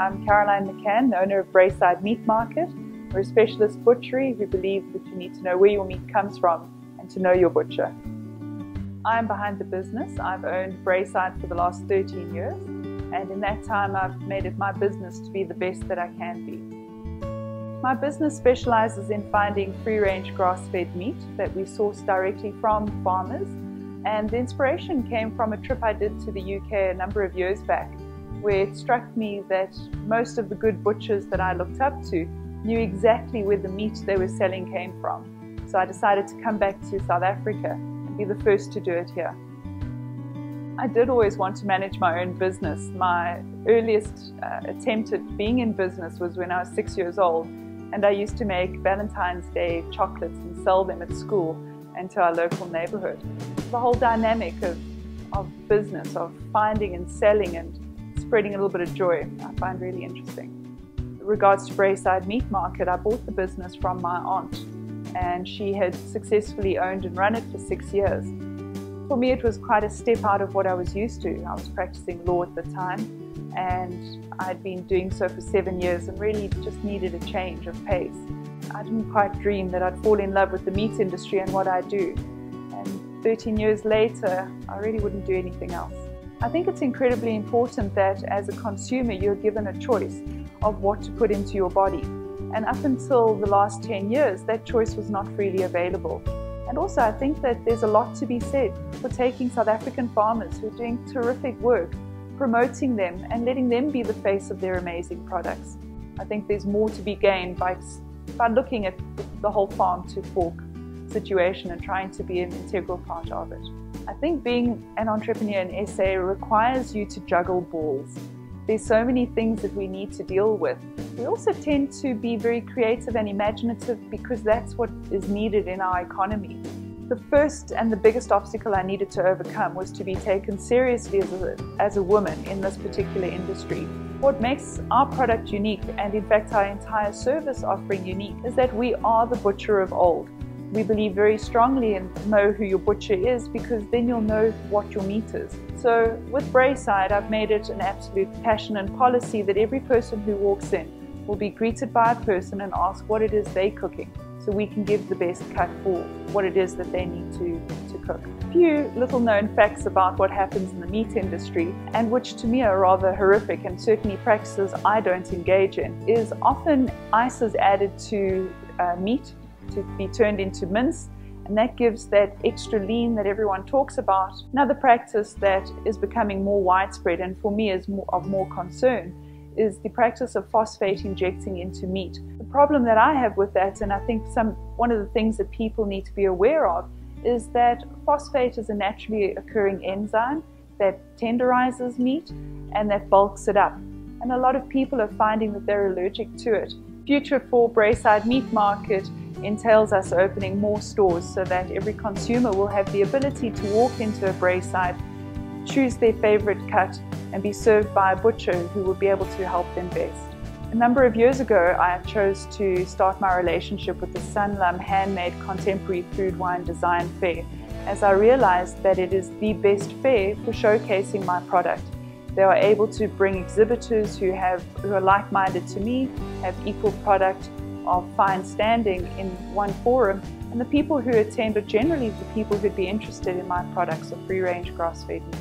I'm Caroline McCann, the owner of Braeside Meat Market. We're a specialist butchery who believe that you need to know where your meat comes from and to know your butcher. I'm behind the business. I've owned Braeside for the last 13 years, and in that time I've made it my business to be the best that I can be. My business specializes in finding free-range grass-fed meat that we source directly from farmers, and the inspiration came from a trip I did to the UK a number of years back, where it struck me that most of the good butchers that I looked up to knew exactly where the meat they were selling came from. So I decided to come back to South Africa and be the first to do it here. I did always want to manage my own business. My earliest attempt at being in business was when I was 6 years old, and I used to make Valentine's Day chocolates and sell them at school and to our local neighborhood. The whole dynamic of business, of finding and selling and spreading a little bit of joy, I find really interesting. In regards to Braeside Meat Market, I bought the business from my aunt, and she had successfully owned and run it for 6 years. For me, it was quite a step out of what I was used to. I was practicing law at the time, and I'd been doing so for 7 years and really just needed a change of pace. I didn't quite dream that I'd fall in love with the meat industry and what I do. And 13 years later, I really wouldn't do anything else. I think it's incredibly important that as a consumer, you're given a choice of what to put into your body. And up until the last 10 years, that choice was not freely available. And also, I think that there's a lot to be said for taking South African farmers who are doing terrific work, promoting them and letting them be the face of their amazing products. I think there's more to be gained by looking at the whole farm to fork situation and trying to be an integral part of it. I think being an entrepreneur in SA requires you to juggle balls. There's so many things that we need to deal with. We also tend to be very creative and imaginative because that's what is needed in our economy. The first and the biggest obstacle I needed to overcome was to be taken seriously as a woman in this particular industry. What makes our product unique, and in fact our entire service offering unique, is that we are the butcher of old. We believe very strongly in know who your butcher is, because then you'll know what your meat is. So with Braeside, I've made it an absolute passion and policy that every person who walks in will be greeted by a person and ask what it is they're cooking, so we can give the best cut for what it is that they need to cook. A few little known facts about what happens in the meat industry, and which to me are rather horrific and certainly practices I don't engage in, is often ice is added to meat to be turned into mince, and that gives that extra lean that everyone talks about. Another practice that is becoming more widespread and for me is of more concern is the practice of phosphate injecting into meat. The problem that I have with that, and I think one of the things that people need to be aware of, is that phosphate is a naturally occurring enzyme that tenderizes meat and that bulks it up. And a lot of people are finding that they're allergic to it. Future for Braeside Meat Market entails us opening more stores so that every consumer will have the ability to walk into a Braeside, choose their favorite cut, and be served by a butcher who will be able to help them best. A number of years ago, I chose to start my relationship with the Sanlam Handmade Contemporary Food Wine Design Fair, as I realized that it is the best fair for showcasing my product. They are able to bring exhibitors who are like-minded to me, have equal product of fine standing in one forum, and the people who attend are generally the people who'd be interested in my products of free-range grass-fed meat.